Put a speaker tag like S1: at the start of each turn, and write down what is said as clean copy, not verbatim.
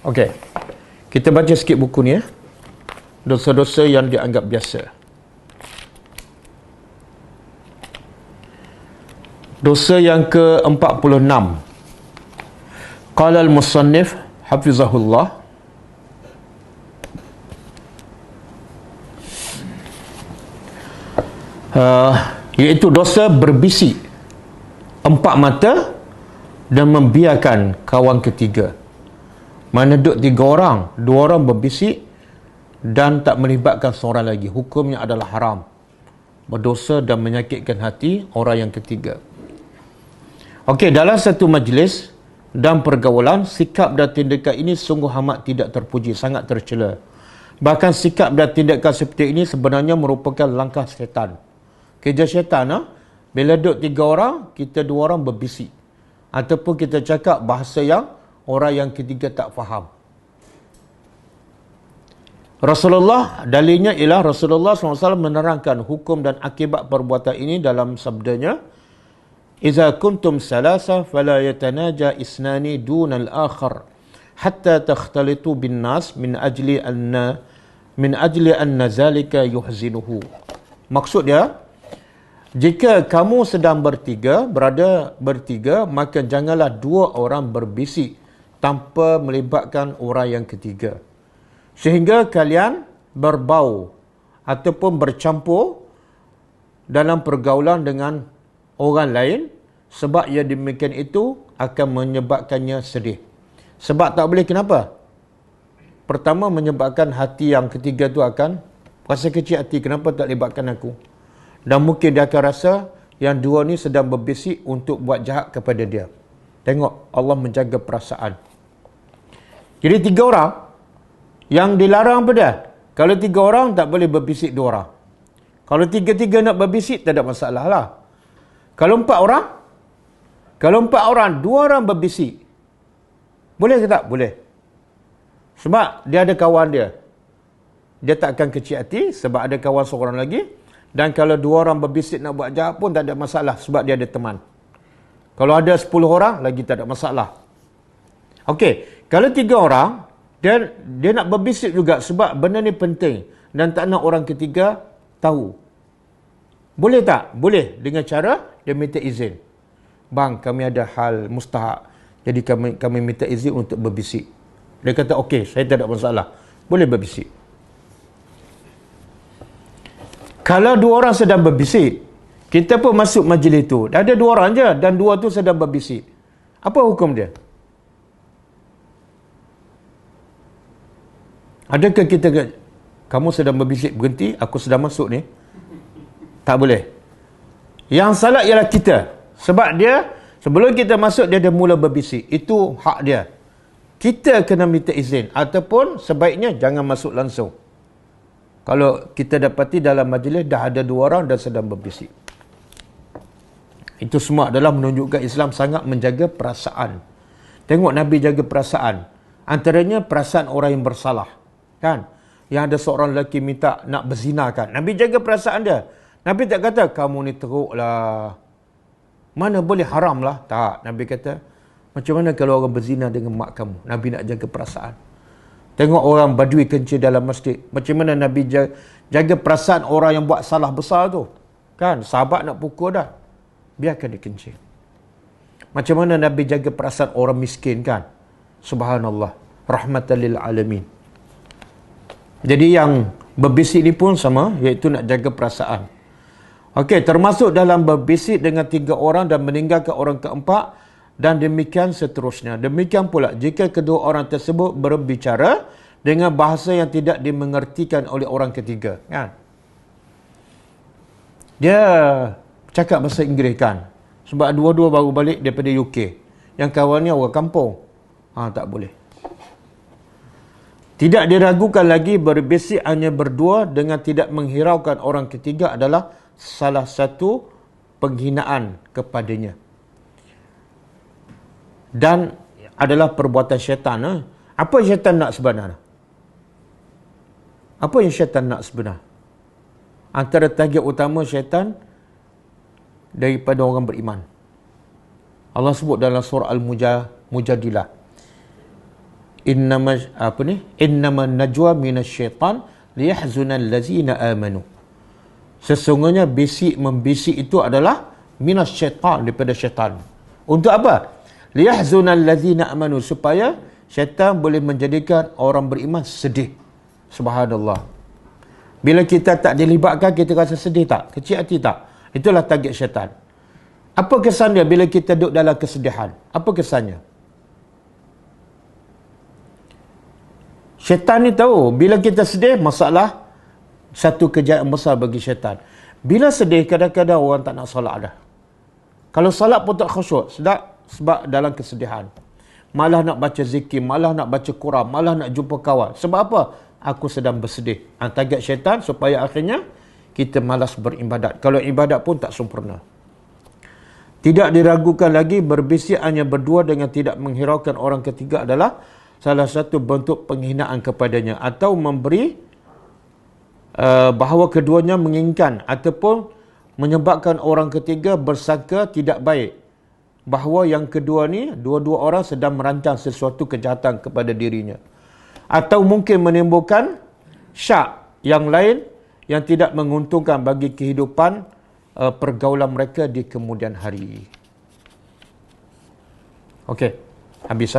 S1: Okey. Kita baca sikit buku ni ya. Dosa-dosa yang dianggap biasa. Dosa yang ke-46. Qala al-musannif hafizahullah, iaitu dosa berbisik empat mata dan membiarkan kawan ketiga. Mana duduk 3 orang, 2 orang berbisik dan tak melibatkan seorang lagi, hukumnya adalah haram, berdosa dan menyakitkan hati orang yang ketiga. Okey, dalam satu majlis dan pergaulan, sikap dan tindakan ini sungguh amat tidak terpuji, sangat tercela. Bahkan sikap dan tindakan seperti ini sebenarnya merupakan langkah syaitan. Kerja syaitan, bila duduk 3 orang, kita 2 orang berbisik, ataupun kita cakap bahasa yang orang yang ketiga tak faham. Rasulullah, dalilnya ialah Rasulullah SAW menerangkan hukum dan akibat perbuatan ini dalam sabdanya, "Iza kuntum salasa fala yatanaja isnani dunal akhar hatta takhtalitu bin nas min ajli anna zalika yuhzinuhu." Maksud dia, jika kamu sedang berada bertiga, maka janganlah 2 orang berbisik tanpa melibatkan orang yang ketiga, sehingga kalian berbau ataupun bercampur dalam pergaulan dengan orang lain, sebab yang demikian itu akan menyebabkannya sedih. Sebab tak boleh, kenapa? Pertama, menyebabkan hati yang ketiga tu akan rasa kecil hati, kenapa tak libatkan aku? Dan mungkin dia akan rasa yang 2 ni sedang berbisik untuk buat jahat kepada dia. Tengok, Allah menjaga perasaan. Jadi 3 orang yang dilarang apa dia? Kalau 3 orang tak boleh berbisik 2 orang. Kalau 3-3 nak berbisik, tak ada masalah lah. Kalau 4 orang, 2 orang berbisik, boleh ke tak? Boleh. Sebab dia ada kawan dia. Dia tak akan kecil hati sebab ada kawan seorang lagi. Dan kalau 2 orang berbisik nak buat jahat pun tak ada masalah sebab dia ada teman. Kalau ada 10 orang, lagi tak ada masalah. Okey, kalau 3 orang, dia nak berbisik juga sebab benda ni penting dan tak nak orang ketiga tahu. Boleh tak? Boleh, dengan cara dia minta izin. Bang, kami ada hal mustahak, jadi kami minta izin untuk berbisik. Dia kata, okey, saya tak ada masalah. Boleh berbisik. Kalau 2 orang sedang berbisik, kita pun masuk majlis itu. Ada 2 orang je dan 2 tu sedang berbisik. Apa hukum dia? Adakah kita, kamu sedang berbisik, berhenti, aku sedang masuk ni? Tak boleh. Yang salah ialah kita. Sebab dia, sebelum kita masuk, dia dah mula berbisik. Itu hak dia. Kita kena minta izin. Ataupun sebaiknya jangan masuk langsung. Kalau kita dapati dalam majlis dah ada 2 orang dan sedang berbisik. Itu semua adalah menunjukkan Islam sangat menjaga perasaan. Tengok Nabi jaga perasaan. Antaranya perasaan orang yang bersalah. Kan? Yang ada seorang lelaki minta nak berzinakan. Nabi jaga perasaan dia. Nabi tak kata, kamu ni teruk lah, mana boleh haram lah. Tak. Nabi kata, macam mana kalau orang berzina dengan mak kamu? Nabi nak jaga perasaan. Tengok orang badui kencing dalam masjid. Macam mana Nabi jaga perasaan orang yang buat salah besar tu. Kan? Sahabat nak pukul dah, biarkan dia kencing. Macam mana Nabi jaga perasaan orang miskin, kan? Subhanallah. Rahmatan lil alamin. Jadi yang berbisik ni pun sama, iaitu nak jaga perasaan. Okey, termasuk dalam berbisik dengan 3 orang dan meninggalkan orang keempat, dan demikian seterusnya. Demikian pula jika kedua orang tersebut berbicara dengan bahasa yang tidak dimengertikan oleh orang ketiga. Kan? Dia cakap bahasa Inggeris, kan? Sebab dua-dua baru balik daripada UK. Yang kawannya orang kampung. Tak boleh. Tidak diragukan lagi berbisik hanya berdua dengan tidak menghiraukan orang ketiga adalah salah satu penghinaan kepadanya. Dan adalah perbuatan syaitan. Apa syaitan nak sebenarnya? Apa yang syaitan nak sebenarnya? Antara target utama syaitan daripada orang beriman. Allah sebut dalam surah Al-Mujadilah. innama najwa minasyaitan liyahzunal ladzina amanu. Sesungguhnya membisik itu adalah minasyaitan, daripada syaitan. Untuk apa? Liyahzunal ladzina amanu, supaya syaitan boleh menjadikan orang beriman sedih. Subhanallah. Bila kita tak dilibatkan, kita rasa sedih tak? Kecil hati tak? Itulah target syaitan. Apa kesan dia bila kita duduk dalam kesedihan? Apa kesannya? Syaitan ni tahu, bila kita sedih, masalah satu kejayaan besar bagi syaitan. Bila sedih, kadang-kadang orang tak nak solat dah. Kalau solat pun tak khusyuk, sebab dalam kesedihan. Malah nak baca zikir, malah nak baca Quran, malah nak jumpa kawan. Sebab apa? Aku sedang bersedih. Target syaitan supaya akhirnya kita malas beribadat. Kalau ibadat pun tak sempurna. Tidak diragukan lagi, berbisik hanya berdua dengan tidak menghiraukan orang ketiga adalah salah satu bentuk penghinaan kepadanya, atau memberi bahawa keduanya menginginkan ataupun menyebabkan orang ketiga bersangka tidak baik bahawa yang kedua ni, dua-dua orang sedang merancang sesuatu kejahatan kepada dirinya, atau mungkin menimbulkan syak yang lain yang tidak menguntungkan bagi kehidupan pergaulan mereka di kemudian hari. Okey, habis